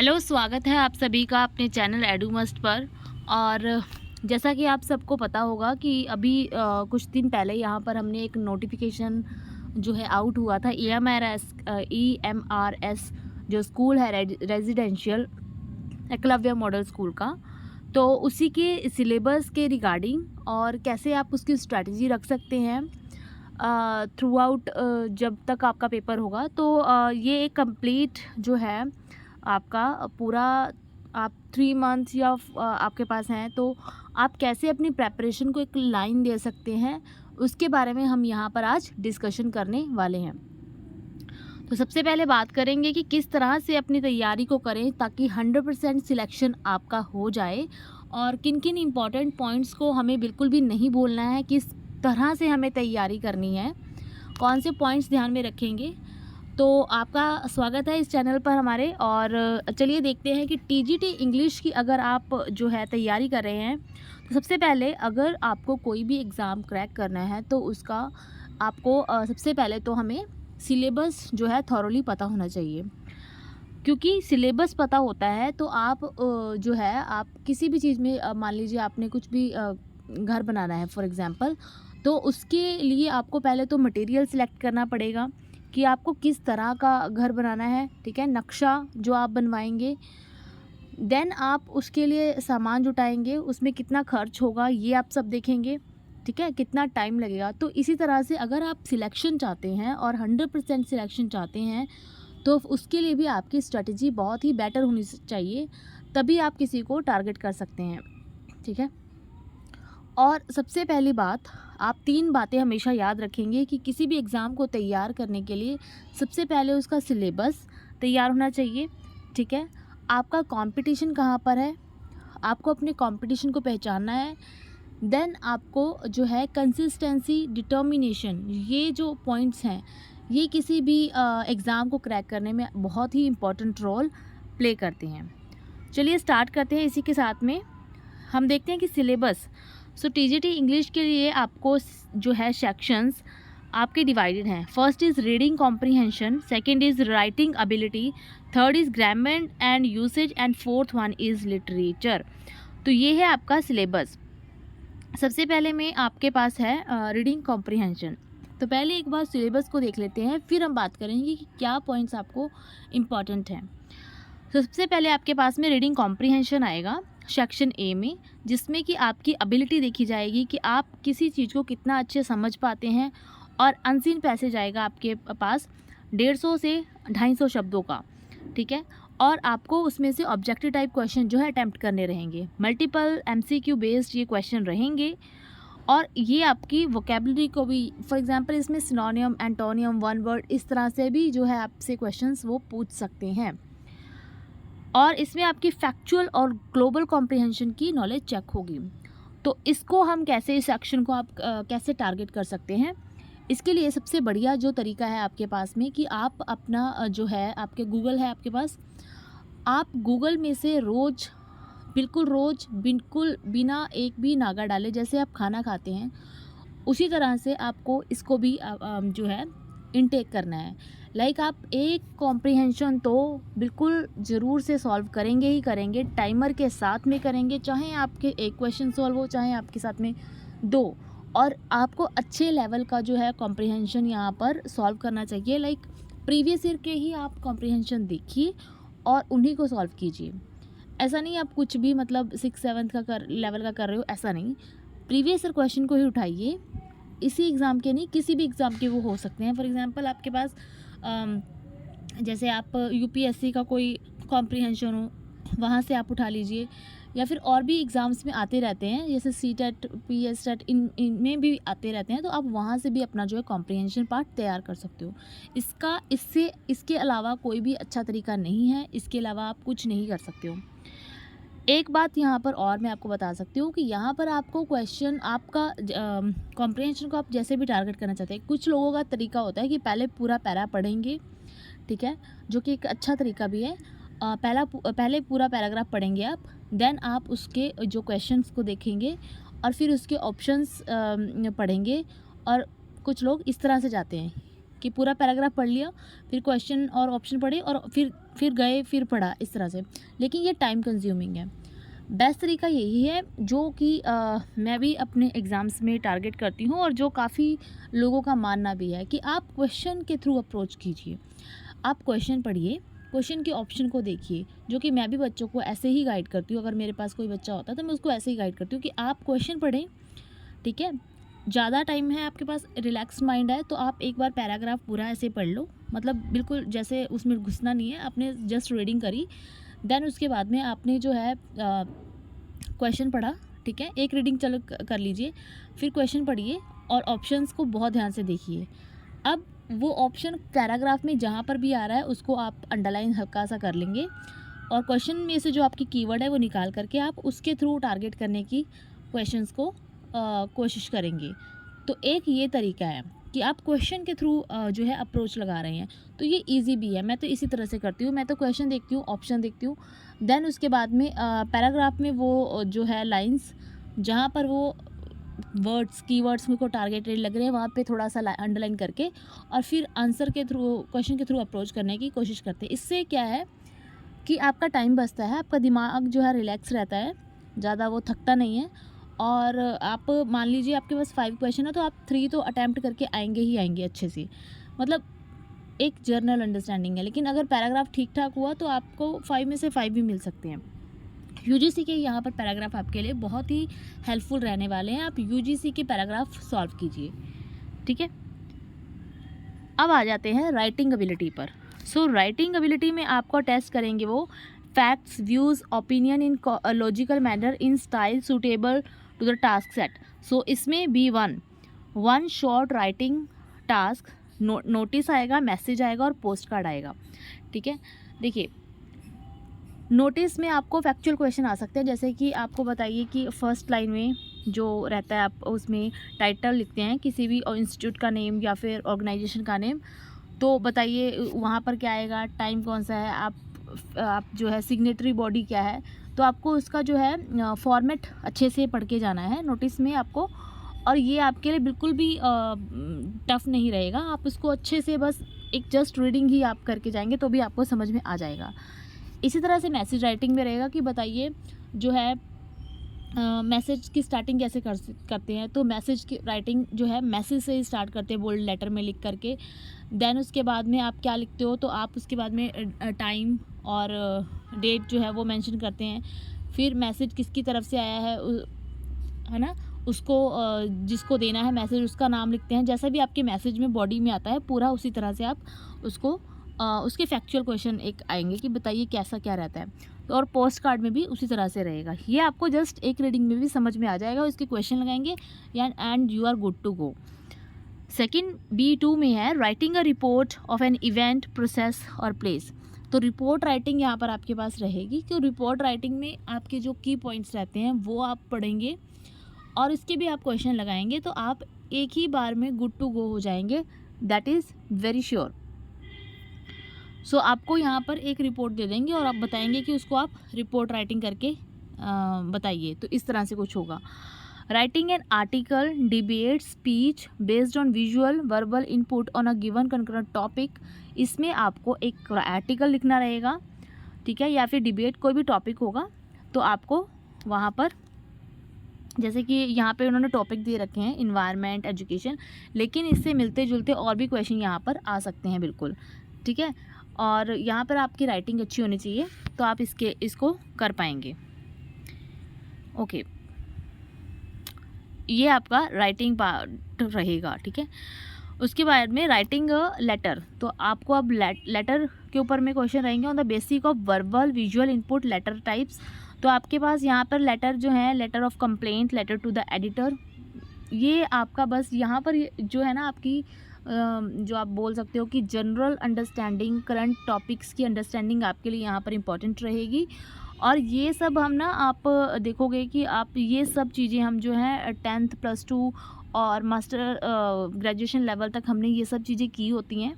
Hello, स्वागत है आप सभी का अपने चैनल एडू मस्ट पर। और जैसा कि आप सबको पता होगा कि अभी कुछ दिन पहले यहाँ पर हमने एक नोटिफिकेशन जो है आउट हुआ था EMRS जो स्कूल है रेजिडेंशियल एकलव्य मॉडल स्कूल का। तो उसी के सिलेबस के रिगार्डिंग और कैसे आप उसकी स्ट्रैटेजी रख सकते हैं थ्रू आउट जब तक आपका पेपर होगा। तो ये एक कंप्लीट जो है आपका पूरा आप 3 मंथ्स या आपके पास हैं, तो आप कैसे अपनी प्रेपरेशन को एक लाइन दे सकते हैं, उसके बारे में हम यहाँ पर आज डिस्कशन करने वाले हैं। तो सबसे पहले बात करेंगे कि किस तरह से अपनी तैयारी को करें ताकि 100% सिलेक्शन आपका हो जाए, और किन किन इम्पॉर्टेंट पॉइंट्स को हमें बिल्कुल भी नहीं भूलना है, किस तरह से हमें तैयारी करनी है, कौन से पॉइंट्स ध्यान में रखेंगे। तो आपका स्वागत है इस चैनल पर हमारे। और चलिए देखते हैं कि TGT इंग्लिश की अगर आप जो है तैयारी कर रहे हैं, तो सबसे पहले अगर आपको कोई भी एग्ज़ाम क्रैक करना है तो उसका आपको सबसे पहले तो हमें सिलेबस जो है थॉरोली पता होना चाहिए। क्योंकि सिलेबस पता होता है तो आप जो है आप किसी भी चीज़ में मान लीजिए आपने कुछ भी घर बनाना है फॉर एग्ज़ाम्पल, तो उसके लिए आपको पहले तो मटेरियल सिलेक्ट करना पड़ेगा कि आपको किस तरह का घर बनाना है, ठीक है, नक्शा जो आप बनवाएंगे। देन आप उसके लिए सामान जुटाएंगे, उसमें कितना खर्च होगा ये आप सब देखेंगे, ठीक है, कितना टाइम लगेगा। तो इसी तरह से अगर आप सिलेक्शन चाहते हैं और 100% सिलेक्शन चाहते हैं, तो उसके लिए भी आपकी स्ट्रेटजी बहुत ही बेटर होनी चाहिए, तभी आप किसी को टारगेट कर सकते हैं, ठीक है। और सबसे पहली बात, आप 3 बातें हमेशा याद रखेंगे कि किसी भी एग्ज़ाम को तैयार करने के लिए सबसे पहले उसका सिलेबस तैयार होना चाहिए, ठीक है। आपका कंपटीशन कहाँ पर है, आपको अपने कंपटीशन को पहचानना है। देन आपको जो है कंसिस्टेंसी, डिटर्मिनेशन, ये जो पॉइंट्स हैं ये किसी भी एग्ज़ाम को क्रैक करने में बहुत ही इम्पोर्टेंट रोल प्ले करते हैं। चलिए स्टार्ट करते हैं। इसी के साथ में हम देखते हैं कि सिलेबस। TGT इंग्लिश के लिए आपको जो है सेक्शंस आपके डिवाइडेड हैं। First is reading comprehension, second is writing ability, third is grammar and usage, and fourth one is literature. तो ये है आपका सिलेबस। सबसे पहले में आपके पास है रीडिंग कॉम्प्रीहेंशन। तो पहले एक बार सिलेबस को देख लेते हैं, फिर हम बात करेंगे कि क्या पॉइंट्स आपको इम्पॉर्टेंट हैं। सबसे पहले आपके पास में रीडिंग कॉम्प्रीहेंशन आएगा सेक्शन ए में, जिसमें कि आपकी एबिलिटी देखी जाएगी कि आप किसी चीज़ को कितना अच्छे समझ पाते हैं। और अनसीन पैसेज आएगा आपके पास 150 से 250 शब्दों का, ठीक है। और आपको उसमें से ऑब्जेक्टिव टाइप क्वेश्चन जो है अटैम्प्ट करने रहेंगे, मल्टीपल MCQ बेस्ड ये क्वेश्चन रहेंगे। और ये आपकी वोकेबलरी को भी, फॉर एग्जांपल इसमें सिनोनियम, एंटोनियम, वन वर्ड, इस तरह से भी जो है आपसे क्वेश्चंस वो पूछ सकते हैं। और इसमें आपकी फैक्चुअल और ग्लोबल कॉम्प्रिहेंशन की नॉलेज चेक होगी। तो इसको हम कैसे, इस सेक्शन को आप कैसे टारगेट कर सकते हैं, इसके लिए सबसे बढ़िया जो तरीका है आपके पास में कि आप अपना जो है आपके गूगल है आपके पास, आप गूगल में से रोज़ बिल्कुल बिना एक भी नागा डाले, जैसे आप खाना खाते हैं उसी तरह से आपको इसको भी जो है इनटेक करना है। लाइक आप एक कॉम्प्रिहेंशन तो बिल्कुल ज़रूर से सॉल्व करेंगे ही करेंगे, टाइमर के साथ में करेंगे, चाहे आपके एक क्वेश्चन सॉल्व हो चाहे आपके साथ में 2। और आपको अच्छे लेवल का जो है कॉम्प्रिहेंशन यहाँ पर सॉल्व करना चाहिए। लाइक प्रीवियस ईयर के ही आप कॉम्प्रिहेंशन देखिए और उन्हीं को सॉल्व कीजिए। ऐसा नहीं आप कुछ भी मतलब 6-7 का लेवल का कर रहे हो, ऐसा नहीं। प्रीवियस ईयर क्वेश्चन को ही उठाइए, इसी एग्ज़ाम के नहीं किसी भी एग्ज़ाम के वो हो सकते हैं। फॉर एग्ज़ाम्पल आपके पास जैसे आप UPSC का कोई कॉम्प्रिहेंशन हो, वहाँ से आप उठा लीजिए, या फिर और भी एग्ज़ाम्स में आते रहते हैं जैसे CTET, PSTET, इनमें भी आते रहते हैं, तो आप वहाँ से भी अपना जो है कॉम्प्रिहेंशन पार्ट तैयार कर सकते हो। इसके अलावा कोई भी अच्छा तरीका नहीं है, इसके अलावा आप कुछ नहीं कर सकते हो। एक बात यहाँ पर और मैं आपको बता सकती हूँ कि यहाँ पर आपको क्वेश्चन आपका कॉम्प्रिहेंशन को आप जैसे भी टारगेट करना चाहते हैं। कुछ लोगों का तरीका होता है कि पहले पूरा पैरा पढ़ेंगे, ठीक है, जो कि एक अच्छा तरीका भी है। पहले पूरा पैराग्राफ पढ़ेंगे आप, देन आप उसके जो क्वेश्चंस को देखेंगे और फिर उसके ऑप्शंस पढ़ेंगे। और कुछ लोग इस तरह से जाते हैं कि पूरा पैराग्राफ पढ़ लिया, फिर क्वेश्चन और ऑप्शन पढ़े, और फिर फिर गए फिर पढ़ा इस तरह से, लेकिन ये टाइम कंज्यूमिंग है। बेस्ट तरीका यही है जो कि मैं भी अपने एग्ज़ाम्स में टारगेट करती हूँ और जो काफ़ी लोगों का मानना भी है कि आप क्वेश्चन के थ्रू अप्रोच कीजिए। आप क्वेश्चन पढ़िए, क्वेश्चन के ऑप्शन को देखिए, जो कि मैं भी बच्चों को ऐसे ही गाइड करती हूँ। अगर मेरे पास कोई बच्चा होता है तो मैं उसको ऐसे ही गाइड करती हूँ कि आप क्वेश्चन पढ़ें, ठीक है। ज़्यादा टाइम है आपके पास, रिलैक्स माइंड है, तो आप एक बार पैराग्राफ पूरा ऐसे पढ़ लो, मतलब बिल्कुल जैसे उसमें घुसना नहीं है, आपने जस्ट रीडिंग करी। देन उसके बाद में आपने जो है क्वेश्चन पढ़ा, ठीक है, एक रीडिंग चलो कर लीजिए, फिर क्वेश्चन पढ़िए और ऑप्शंस को बहुत ध्यान से देखिए। अब वो ऑप्शन पैराग्राफ में जहाँ पर भी आ रहा है उसको आप अंडरलाइन हल्का सा कर लेंगे और क्वेश्चन में से जो आपकी कीवर्ड है वो निकाल करके आप उसके थ्रू टारगेट करने की क्वेश्चंस को कोशिश करेंगे। तो एक ये तरीका है कि आप क्वेश्चन के थ्रू जो है अप्रोच लगा रहे हैं, तो ये इजी भी है। मैं तो इसी तरह से करती हूँ, मैं तो क्वेश्चन देखती हूँ, ऑप्शन देखती हूँ, देन उसके बाद में पैराग्राफ में वो जो है लाइंस जहाँ पर वो वर्ड्स कीवर्ड्स मेरे को टारगेटेड लग रहे हैं वहाँ पे थोड़ा सा अंडरलाइन करके और फिर आंसर के थ्रू क्वेश्चन के थ्रू अप्रोच करने की कोशिश करते हैं। इससे क्या है कि आपका टाइम बचता है, आपका दिमाग जो है रिलैक्स रहता है, ज़्यादा वो थकता नहीं है। और आप मान लीजिए आपके पास 5 क्वेश्चन है तो आप 3 तो अटैम्प्ट करके आएंगे ही आएंगे अच्छे से, मतलब एक जर्नल अंडरस्टैंडिंग है। लेकिन अगर पैराग्राफ ठीक ठाक हुआ तो आपको 5 में से 5 भी मिल सकते हैं। यूजीसी के यहाँ पर पैराग्राफ आपके लिए बहुत ही हेल्पफुल रहने वाले हैं, आप यूजीसी के पैराग्राफ सॉल्व कीजिए, ठीक है। अब आ जाते हैं राइटिंग एबिलिटी पर। सो राइटिंग एबिलिटी में आपको टेस्ट करेंगे वो facts, views, opinion in logical manner in style suitable to the task set. So इसमें B1 short writing task, notice आएगा, मैसेज आएगा और पोस्ट कार्ड आएगा, ठीक है। देखिए नोटिस में आपको फैक्चुअल क्वेश्चन आ सकते हैं, जैसे कि आपको बताइए कि फर्स्ट लाइन में जो रहता है आप उसमें टाइटल लिखते हैं किसी भी इंस्टीट्यूट का नेम या फिर ऑर्गेनाइजेशन का नेम, तो बताइए वहाँ पर क्या आएगा, टाइम कौन सा है, आप जो है सिग्नेटरी बॉडी क्या है। तो आपको उसका जो है फॉर्मेट अच्छे से पढ़ के जाना है नोटिस में आपको, और ये आपके लिए बिल्कुल भी टफ नहीं रहेगा। आप उसको अच्छे से बस एक जस्ट रीडिंग ही आप करके जाएंगे तो भी आपको समझ में आ जाएगा। इसी तरह से मैसेज राइटिंग में रहेगा कि बताइए जो है मैसेज की स्टार्टिंग कैसे करते हैं। तो मैसेज की राइटिंग जो है मैसेज से ही स्टार्ट करते हैं, बोल्ड लेटर में लिख करके। देन उसके बाद में आप क्या लिखते हो, तो आप उसके बाद में टाइम और डेट जो है वो मेंशन करते हैं। फिर मैसेज किसकी तरफ से आया है ना, उसको जिसको देना है मैसेज उसका नाम लिखते हैं। जैसा भी आपके मैसेज में बॉडी में आता है पूरा उसी तरह से आप उसको उसके फैक्चुअल क्वेश्चन एक आएंगे कि बताइए कैसा क्या रहता है। तो और पोस्ट कार्ड में भी उसी तरह से रहेगा। ये आपको जस्ट एक रीडिंग में भी समझ में आ जाएगा, उसके क्वेश्चन लगाएंगे and you are good to go. Second B2 में है writing a report of an event, process और प्लेस। तो रिपोर्ट राइटिंग यहाँ पर आपके पास रहेगी कि रिपोर्ट राइटिंग में आपके जो की पॉइंट्स रहते हैं वो आप पढ़ेंगे और इसके भी आप क्वेश्चन लगाएंगे, तो आप एक ही बार में गुड टू गो हो जाएंगे, दैट इज़ वेरी श्योर। सो आपको यहाँ पर एक रिपोर्ट दे देंगे और आप बताएंगे कि उसको आप रिपोर्ट राइटिंग करके बताइए, तो इस तरह से कुछ होगा। Writing an article, debate, speech based on visual verbal input on a given concurrent topic. इसमें आपको एक आर्टिकल लिखना रहेगा, ठीक है, या फिर डिबेट कोई भी टॉपिक होगा तो आपको वहाँ पर, जैसे कि यहाँ पे उन्होंने टॉपिक दे रखे हैं इन्वायरमेंट, एजुकेशन, लेकिन इससे मिलते जुलते और भी क्वेश्चन यहाँ पर आ सकते हैं बिल्कुल, ठीक है। और यहाँ पर आपकी राइटिंग अच्छी होनी चाहिए तो आप इसको कर पाएंगे। ओके, ये आपका राइटिंग पार्ट रहेगा, ठीक है। उसके बाद में राइटिंग लेटर, तो आपको अब लेटर के ऊपर में क्वेश्चन रहेंगे on the basic of verbal visual input letter types. तो आपके पास यहाँ पर लेटर जो है, letter of complaint, letter to the editor, ये आपका बस यहाँ पर जो है ना आपकी जो आप बोल सकते हो कि जनरल अंडरस्टैंडिंग, करंट टॉपिक्स की अंडरस्टैंडिंग आपके लिए यहाँ पर इम्पॉर्टेंट रहेगी। और ये सब हम ना आप देखोगे कि आप ये सब चीज़ें हम जो है 10th +2 और मास्टर ग्रेजुएशन लेवल तक हमने ये सब चीज़ें की होती हैं,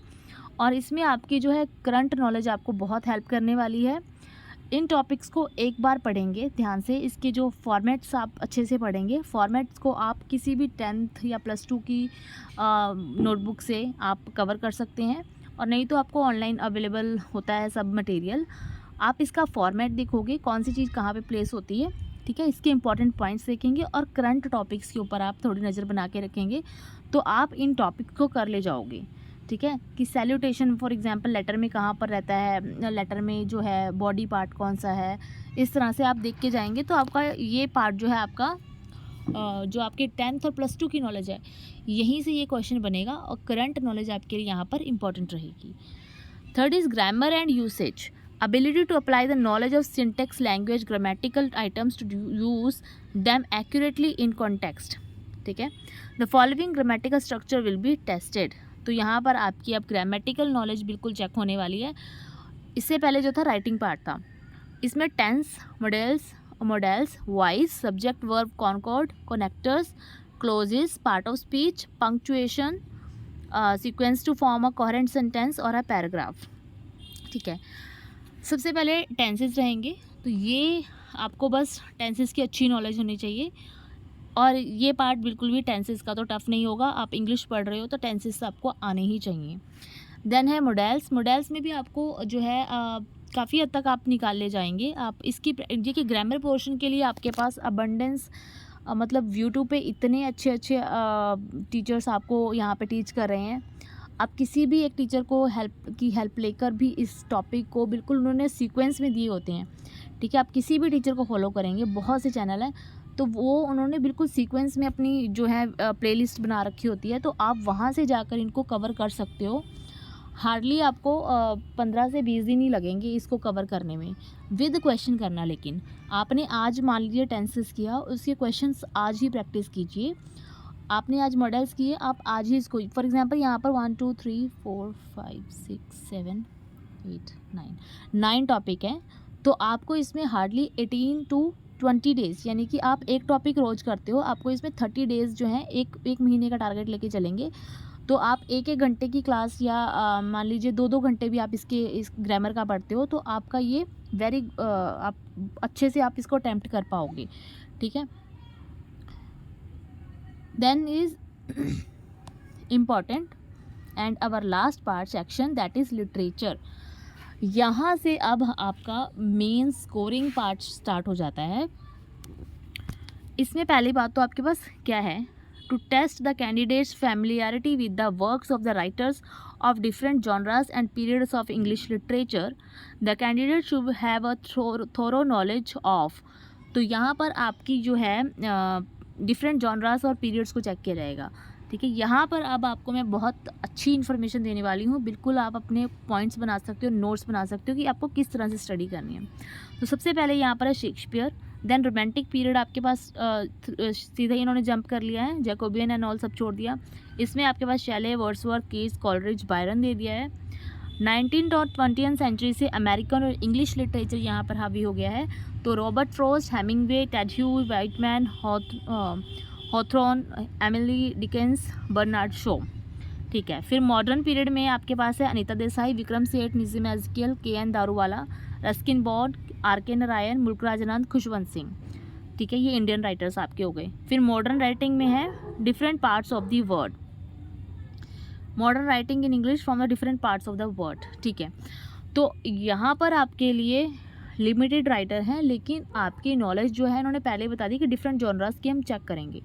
और इसमें आपकी जो है करंट नॉलेज आपको बहुत हेल्प करने वाली है। इन टॉपिक्स को एक बार पढ़ेंगे ध्यान से, इसके जो फॉर्मेट्स आप अच्छे से पढ़ेंगे। फॉर्मेट्स को आप किसी भी 10th या +2 की नोटबुक से आप कवर कर सकते हैं, और नहीं तो आपको ऑनलाइन अवेलेबल होता है सब मटेरियल। आप इसका फॉर्मेट देखोगे, कौन सी चीज़ कहाँ पे प्लेस होती है, ठीक है, इसके इंपॉर्टेंट पॉइंट्स देखेंगे और करंट टॉपिक्स के ऊपर आप थोड़ी नज़र बना के रखेंगे, तो आप इन टॉपिक को कर ले जाओगे, ठीक है। कि सैल्यूटेशन फॉर एग्जांपल लेटर में कहाँ पर रहता है, लेटर में जो है बॉडी पार्ट कौन सा है, इस तरह से आप देख के जाएंगे तो आपका ये पार्ट जो है आपका जो आपके 10th और +2 की नॉलेज है, यहीं से ये क्वेश्चन बनेगा और करंट नॉलेज आपके लिए यहाँ पर इंपॉर्टेंट रहेगी। Third is grammar and usage, ability to apply the knowledge of syntax, language, grammatical items to use them accurately in context, ठीक है। The following grammatical structure will be tested, तो यहाँ पर आपकी अब ग्रामेटिकल नॉलेज बिल्कुल check होने वाली है। इससे पहले जो था राइटिंग पार्ट था, इसमें tense, modals, voice, subject, verb, concord, connectors, clauses, part of speech, punctuation, sequence to form a coherent sentence और अ पैराग्राफ, ठीक है। सबसे पहले टेंसेस रहेंगे, तो ये आपको बस टेंसेस की अच्छी नॉलेज होनी चाहिए और ये पार्ट बिल्कुल भी टेंसेस का तो टफ नहीं होगा। आप इंग्लिश पढ़ रहे हो तो टेंसेस आपको आने ही चाहिए। देन है मॉडल्स में भी आपको जो है काफ़ी हद तक आप निकाल ले जाएंगे। आप इसकी देखिए ग्रामर पोर्शन के लिए आपके पास अबंडेंस मतलब यूट्यूब पे इतने अच्छे अच्छे टीचर्स आपको यहाँ पे टीच कर रहे हैं। आप किसी भी एक टीचर को हेल्प लेकर भी इस टॉपिक को बिल्कुल उन्होंने सीक्वेंस में दिए होते हैं, ठीक है। आप किसी भी टीचर को फॉलो करेंगे, बहुत से चैनल हैं, तो वो उन्होंने बिल्कुल सीक्वेंस में अपनी जो है प्लेलिस्ट बना रखी होती है, तो आप वहाँ से जाकर इनको कवर कर सकते हो। हार्डली आपको 15 से 20 दिन ही लगेंगे इसको कवर करने में, विद क्वेश्चन करना। लेकिन आपने आज मान लीजिए टेंसेस किया, उसके क्वेश्चंस आज ही प्रैक्टिस कीजिए। आपने आज मॉडल्स किए, आप आज ही इसको फॉर एग्जांपल यहाँ पर 1 2 3 4 5 6 7 8 9 टॉपिक हैं, तो आपको इसमें हार्डली 18 to 20 डेज़, यानी कि आप एक टॉपिक रोज़ करते हो, आपको इसमें 30 डेज़ जो है एक महीने का टारगेट लेके चलेंगे, तो आप एक घंटे की क्लास या मान लीजिए 2 घंटे भी आप इस ग्रामर का पढ़ते हो, तो आपका ये आप अच्छे से आप इसको अटेम्प्ट कर पाओगे, ठीक है। Then is important and our last part section, that is literature। यहाँ से अब आपका मेन स्कोरिंग पार्ट स्टार्ट हो जाता है। इसमें पहली बात तो आपके पास क्या है, to test the candidates familiarity with the works of the writers of different genres and periods of English literature, the candidate should have a thorough knowledge of। तो यहाँ पर आपकी जो है डिफरेंट जॉनरास और पीरियड्स को चेक किया जाएगा, ठीक है। यहाँ पर अब आपको मैं बहुत अच्छी इन्फॉर्मेशन देने वाली हूँ, बिल्कुल आप अपने पॉइंट्स बना सकते हो, नोट्स बना सकते हो कि आपको किस तरह से स्टडी करनी है। तो सबसे पहले यहाँ पर है शेक्सपियर, देन रोमांटिक पीरियड आपके पास सीधा इन्होंने जंप कर लिया है, जैकोबियन एंड ऑल सब छोड़ दिया। इसमें आपके पास Shelley, Wordsworth, Keats, Coleridge, Byron दे दिया है। 19th और 20th सेंचुरी से अमेरिकन और इंग्लिश लिटरेचर यहाँ पर हावी हो गया है, तो Robert Frost, Hemingway, Ted Hughes, Whitman, Hawthorne, Emily Dickens, Bernard Shaw, ठीक है। फिर मॉडर्न पीरियड में आपके पास है Anita Desai, Vikram Seth, Nissim Ezekiel, K N. Daruwalla, Ruskin Bond, R K. Narayan, Mulk Raj Anand, Khushwant Singh, ठीक है। ये इंडियन राइटर्स आपके हो गए। फिर मॉडर्न राइटिंग में है different parts of the word, modern writing in English from the different parts of the word, ठीक है। तो यहाँ पर आपके लिए लिमिटेड राइटर हैं, लेकिन आपकी नॉलेज जो है इन्होंने पहले बता दी कि डिफरेंट जॉनरास की हम चेक करेंगे।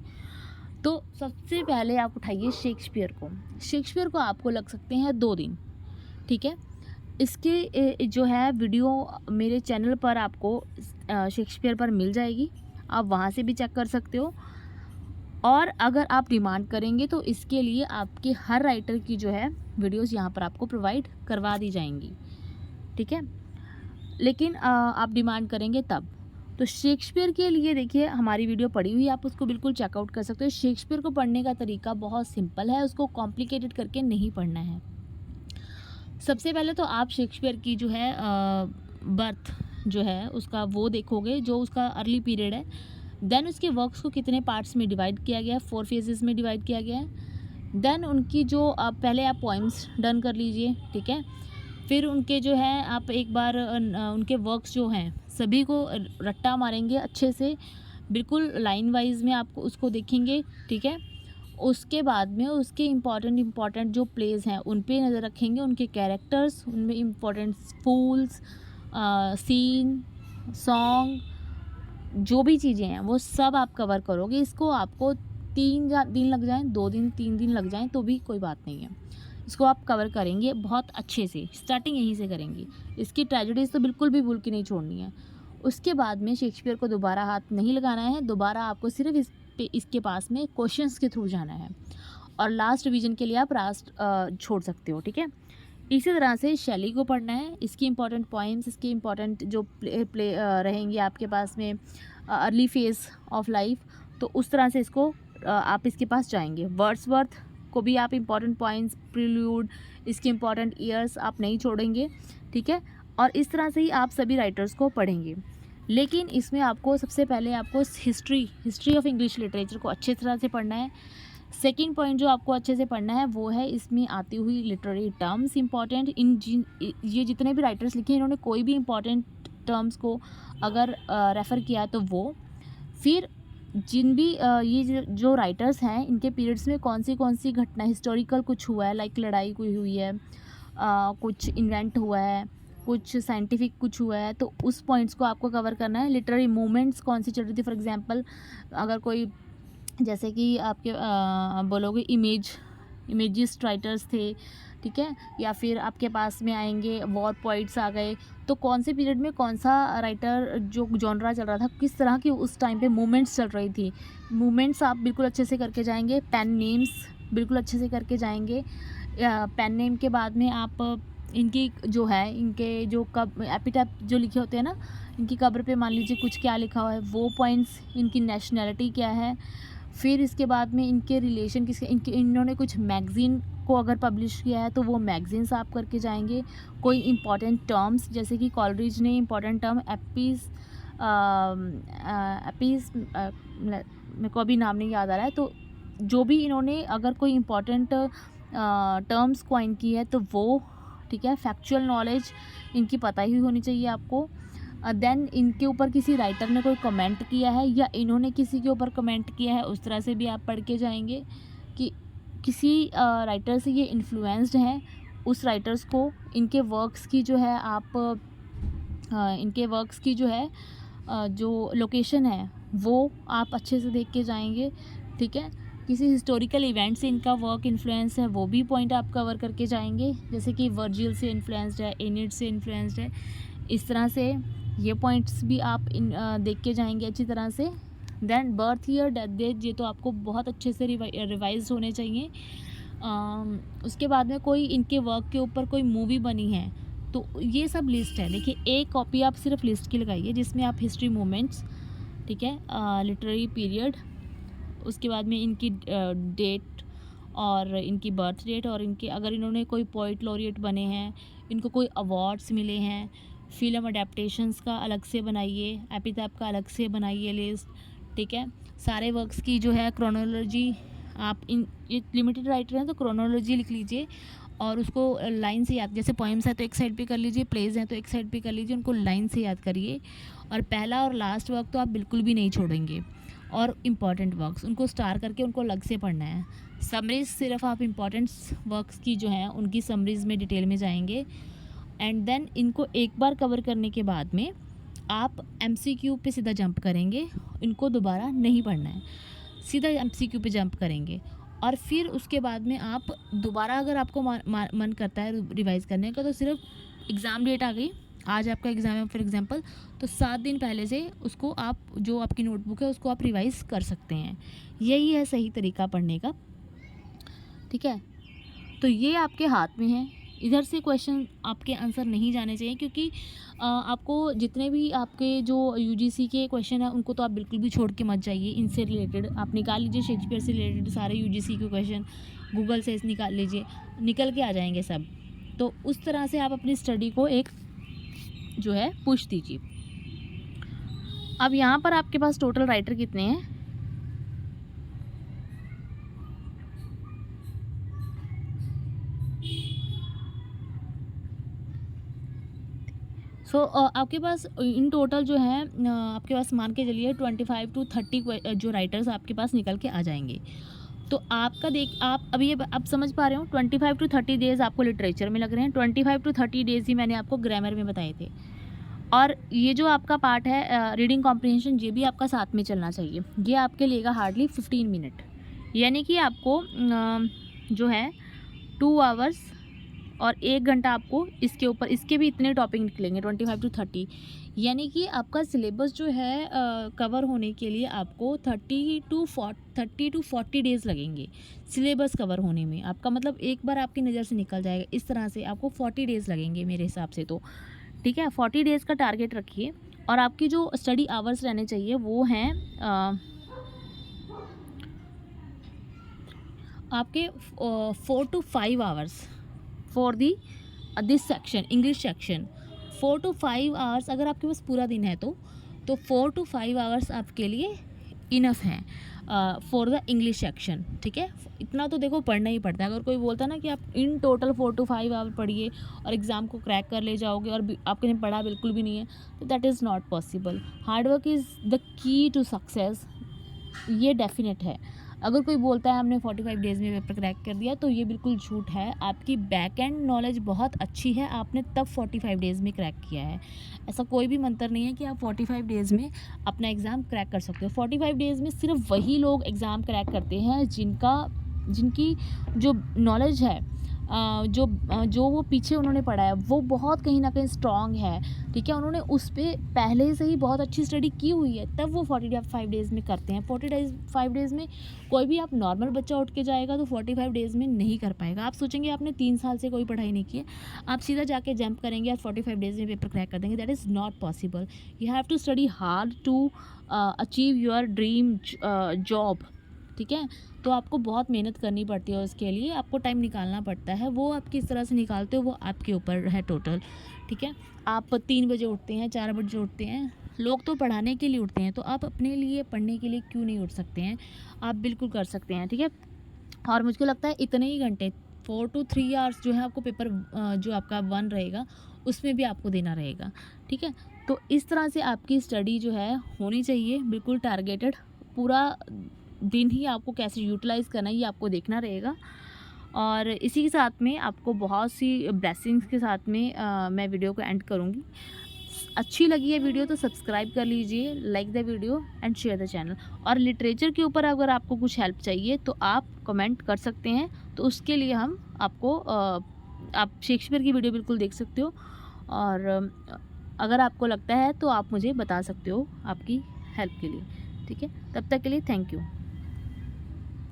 तो सबसे पहले आप उठाइए शेक्सपियर को आपको लग सकते हैं 2 दिन, ठीक है। इसके जो है वीडियो मेरे चैनल पर आपको शेक्सपियर पर मिल जाएगी, आप वहाँ से भी चेक कर सकते हो। और अगर आप डिमांड करेंगे तो इसके लिए आपके हर राइटर की जो है वीडियोस यहाँ पर आपको प्रोवाइड करवा दी जाएंगी, ठीक है। लेकिन आप डिमांड करेंगे तब। तो शेक्सपियर के लिए देखिए हमारी वीडियो पड़ी हुई है, आप उसको बिल्कुल चेकआउट कर सकते हो। शेक्सपियर को पढ़ने का तरीका बहुत सिंपल है, उसको कॉम्प्लिकेटेड करके नहीं पढ़ना है। सबसे पहले तो आप शेक्सपियर की जो है बर्थ जो है उसका वो देखोगे, जो उसका अर्ली पीरियड है। देन उसके वर्क्स को कितने पार्ट्स में डिवाइड किया गया है, 4 फेजेस में डिवाइड किया गया है। देन उनकी जो पहले आप पोइम्स डन कर लीजिए, ठीक है। फिर उनके जो है आप एक बार उनके वर्क्स जो हैं सभी को रट्टा मारेंगे अच्छे से, बिल्कुल लाइन वाइज में आपको उसको देखेंगे, ठीक है। उसके बाद में उसके इम्पॉर्टेंट जो प्लेस हैं उन पे नज़र रखेंगे, उनके कैरेक्टर्स, उनमें इम्पॉर्टेंट फूल्स, सीन, सॉन्ग, जो भी चीज़ें हैं वो सब आप कवर करोगे। इसको आपको 3 दिन लग जाएँ, 2 दिन 3 दिन लग जाएँ तो भी कोई बात नहीं है। इसको आप कवर करेंगे बहुत अच्छे से, स्टार्टिंग यहीं से करेंगे। इसकी ट्रेजेडीज़ तो बिल्कुल भी भूल के नहीं छोड़नी है। उसके बाद में शेक्सपियर को दोबारा हाथ नहीं लगाना है, दोबारा आपको सिर्फ इसके पास में क्वेश्चंस के थ्रू जाना है, और लास्ट रिवीजन के लिए आप छोड़ सकते हो, ठीक है। इसी तरह से शैली को पढ़ना है, इसकी इंपॉर्टेंट पोएम्स, इसकी इंपॉर्टेंट जो प्ले रहेंगी आपके पास में अर्ली फेज ऑफ लाइफ, तो उस तरह से इसको आप इसके पास जाएंगे। वर्ड्सवर्थ को भी आप इंपॉर्टेंट पॉइंट्स, प्रील्यूड, इसके इंपॉर्टेंट ईयर्स आप नहीं छोड़ेंगे, ठीक है। और इस तरह से ही आप सभी राइटर्स को पढ़ेंगे। लेकिन इसमें आपको सबसे पहले आपको हिस्ट्री ऑफ इंग्लिश लिटरेचर को अच्छे तरह से पढ़ना है। सेकंड पॉइंट जो आपको अच्छे से पढ़ना है वो है इसमें आती हुई लिटरेरी टर्म्स इंपॉर्टेंट। ये जितने भी राइटर्स लिखे हैं इन्होंने कोई भी इंपॉर्टेंट टर्म्स को अगर रेफ़र किया है तो वो, फिर जिन भी ये जो राइटर्स हैं इनके पीरियड्स में कौन सी घटना हिस्टोरिकल कुछ हुआ है, लाइक लड़ाई कोई हुई है, कुछ इन्वेंट हुआ है, कुछ साइंटिफिक कुछ हुआ है, तो उस पॉइंट्स को आपको कवर करना है। लिटरेरी मूवमेंट्स कौन सी चल रही थी, फॉर एग्जांपल अगर कोई, जैसे कि आपके बोलोगे इमेजिस्ट राइटर्स थे, ठीक है, या फिर आपके पास में आएंगे वॉर पोइट्स आ गए, तो कौन से पीरियड में कौन सा राइटर जो जॉनरा चल रहा था, किस तरह की उस टाइम पे मूवमेंट्स चल रही थी, मूवमेंट्स आप बिल्कुल अच्छे से करके जाएंगे। पेन नेम्स बिल्कुल अच्छे से करके जाएंगे। पेन नेम के बाद में आप इनकी जो है, इनके जो कब एपिटैप जो लिखे होते हैं ना, इनकी कब्र पे मान लीजिए कुछ क्या लिखा हुआ है, वो पॉइंट्स, इनकी नेशनैलिटी क्या है, फिर इसके बाद में इनके रिलेशन किसके, इन्होंने कुछ मैगज़ीन को अगर पब्लिश किया है तो वो मैगज़ीन्स आप करके जाएंगे। कोई इंपॉर्टेंट टर्म्स, जैसे कि कॉलरिज ने इंपॉर्टेंट टर्म एपीस मेरे को अभी नाम नहीं याद आ रहा है, तो जो भी इन्होंने अगर कोई इंपॉर्टेंट टर्म्स कॉइन की है तो वो, ठीक है। फैक्चुअल नॉलेज इनकी पता ही होनी चाहिए आपको। देन इनके ऊपर किसी राइटर ने कोई कमेंट किया है या इन्होंने किसी के ऊपर कमेंट किया है, उस तरह से भी आप पढ़ के जाएंगे कि किसी राइटर से ये इन्फ्लुएंस्ड हैं, उस राइटर्स को इनके वर्क्स की जो है आप इनके वर्क्स की जो है जो लोकेशन है वो आप अच्छे से देख के जाएंगे, ठीक है। किसी हिस्टोरिकल इवेंट से इनका वर्क इन्फ्लुएंस है वो भी पॉइंट आप कवर करके जाएंगे, जैसे कि वर्जिल से इन्फ्लुएंस्ड है, एनिड से इन्फ्लुएंस्ड है, इस तरह से ये पॉइंट्स भी आप देख के जाएंगे अच्छी तरह से। Then birth year, death date, ये तो आपको बहुत अच्छे से रिवाइज होने चाहिए। उसके बाद में कोई इनके वर्क के ऊपर कोई मूवी बनी है तो ये सब लिस्ट है। देखिए, एक कॉपी आप सिर्फ लिस्ट की लगाइए जिसमें आप हिस्ट्री मोमेंट्स, ठीक है, लिटरेरी पीरियड, उसके बाद में इनकी डेट और इनकी बर्थ डेट, और इनके अगर इन्होंने कोई पोइट लॉरिएट बने हैं, इनको कोई अवार्ड्स मिले हैं, फिल्म अडेप्टेशंस का अलग से बनाइए, एपिटैप का अलग से बनाइए लिस्ट, ठीक है। सारे वर्क्स की जो है क्रोनोलॉजी, आप ये लिमिटेड राइटर हैं तो क्रोनोलॉजी लिख लीजिए और उसको लाइन से याद, जैसे पोएम्स है तो एक साइड पे कर लीजिए, प्लेज हैं तो एक साइड पे कर लीजिए, उनको लाइन से याद करिए। और पहला और लास्ट वर्क तो आप बिल्कुल भी नहीं छोड़ेंगे, और इम्पॉर्टेंट वर्क्स उनको स्टार करके उनको अलग से पढ़ना है। समरीज सिर्फ आप इम्पॉर्टेंट वर्क्स की जो हैं उनकी समरीज में डिटेल में जाएंगे, एंड देन इनको एक बार कवर करने के बाद में आप एमसीक्यू पे सीधा जंप करेंगे, इनको दोबारा नहीं पढ़ना है, सीधा एमसीक्यू पे जंप करेंगे। और फिर उसके बाद में आप दोबारा अगर आपको मन करता है रिवाइज करने का, तो सिर्फ एग्ज़ाम डेट आ गई, आज आपका एग्ज़ाम है फॉर एग्जांपल, तो 7 दिन पहले से उसको आप, जो आपकी नोटबुक है उसको आप रिवाइज़ कर सकते हैं। यही है सही तरीका पढ़ने का, ठीक है। तो ये आपके हाथ में है, इधर से क्वेश्चन आपके आंसर नहीं जाने चाहिए, क्योंकि आपको जितने भी आपके जो यूजीसी के क्वेश्चन हैं उनको तो आप बिल्कुल भी छोड़ के मत जाइए। इनसे रिलेटेड आप निकाल लीजिए, शेक्सपियर से रिलेटेड सारे यूजीसी के क्वेश्चन गूगल से निकाल लीजिए, निकल के आ जाएंगे सब। तो उस तरह से आप अपनी स्टडी को एक जो है पुश दीजिए। अब यहाँ पर आपके पास टोटल राइटर कितने हैं? आपके पास इन टोटल जो है आपके पास मान के चलिए 25 to 30 जो राइटर्स आपके पास निकल के आ जाएंगे। तो आपका आप अभी अब समझ पा रहे हो, 25 टू 30 डेज़ आपको लिटरेचर में लग रहे हैं, 25 टू 30 डेज़ ही मैंने आपको ग्रामर में बताए थे। और ये जो आपका पार्ट है रीडिंग कॉम्प्रिहेंशन, ये भी आपका साथ में चलना चाहिए। ये आपके लेगा हार्डली 15 मिनट, यानी कि आपको जो है 2 आवर्स और 1 घंटा आपको इसके ऊपर, इसके भी इतने टॉपिक निकलेंगे 25 टू 30, यानी कि आपका सिलेबस जो है कवर होने के लिए आपको 30 टू 40 डेज़ लगेंगे सिलेबस कवर होने में। आपका मतलब एक बार आपकी नज़र से निकल जाएगा, इस तरह से आपको 40 डेज़ लगेंगे मेरे हिसाब से तो, ठीक है। 40 डेज़ का टारगेट रखिए। और आपकी जो स्टडी आवर्स रहने चाहिए वो हैं आपके 4 to 5 hours for this section, English section. 4 to 5 hours अगर आपके पास पूरा दिन है तो 4 टू 5 आवर्स आपके लिए इनफ हैं फॉर द इंग्लिश सेक्शन, ठीक है। इतना तो देखो पढ़ना ही पड़ता है। अगर कोई बोलता है ना कि आप इन टोटल 4 टू 5 आवर पढ़िए और एग्ज़ाम को क्रैक कर ले जाओगे और आपने पढ़ा बिल्कुल भी नहीं है, तो that is not possible. Hard work is the key to success, ये डेफिनेट है। अगर कोई बोलता है हमने 45 डेज़ में पेपर क्रैक कर दिया, तो ये बिल्कुल झूठ है। आपकी बैक एंड नॉलेज बहुत अच्छी है, आपने तब 45 डेज़ में क्रैक किया है। ऐसा कोई भी मंत्र नहीं है कि आप 45 डेज़ में अपना एग्ज़ाम क्रैक कर सकते हो। 45 डेज़ में सिर्फ वही लोग एग्ज़ाम क्रैक करते हैं जिनकी जो नॉलेज है, जो वो पीछे उन्होंने पढ़ा है वो बहुत कहीं ना कहीं स्ट्रॉन्ग है, ठीक है। उन्होंने उस पर पहले से ही बहुत अच्छी स्टडी की हुई है, तब वो 45 डेज़ में करते हैं। 45 डेज़ में कोई भी आप नॉर्मल बच्चा उठ के जाएगा तो 45 डेज़ में नहीं कर पाएगा। आप सोचेंगे आपने 3 साल से कोई पढ़ाई नहीं की है, आप सीधा जाके जंप करेंगे और 45 डेज़ में पेपर क्रैक कर देंगे, that is not possible. You have to study hard to achieve your dream job, ठीक है। तो आपको बहुत मेहनत करनी पड़ती है, उसके लिए आपको टाइम निकालना पड़ता है। वो आप किस तरह से निकालते हो वो आपके ऊपर है टोटल, ठीक है। आप 3 बजे उठते हैं, 4 बजे उठते हैं, लोग तो पढ़ाने के लिए उठते हैं, तो आप अपने लिए पढ़ने के लिए क्यों नहीं उठ सकते हैं? आप बिल्कुल कर सकते हैं, ठीक है। और मुझको लगता है इतने ही घंटे 4 टू 3 आवर्स जो है आपको पेपर जो आपका 1 रहेगा उसमें भी आपको देना रहेगा, ठीक है। तो इस तरह से आपकी स्टडी जो है होनी चाहिए, बिल्कुल टारगेटेड। पूरा दिन ही आपको कैसे यूटिलाइज़ करना है ये आपको देखना रहेगा। और इसी के साथ में आपको बहुत सी ब्लेसिंग्स के साथ में मैं वीडियो को एंड करूँगी। अच्छी लगी है वीडियो तो सब्सक्राइब कर लीजिए, like the video and share the channel. और लिटरेचर के ऊपर अगर आपको कुछ हेल्प चाहिए तो आप कमेंट कर सकते हैं, तो उसके लिए हम आपको आप शेक्सपियर की वीडियो बिल्कुल देख सकते हो। और अगर आपको लगता है तो आप मुझे बता सकते हो आपकी हेल्प के लिए, ठीक है। तब तक के लिए थैंक यू।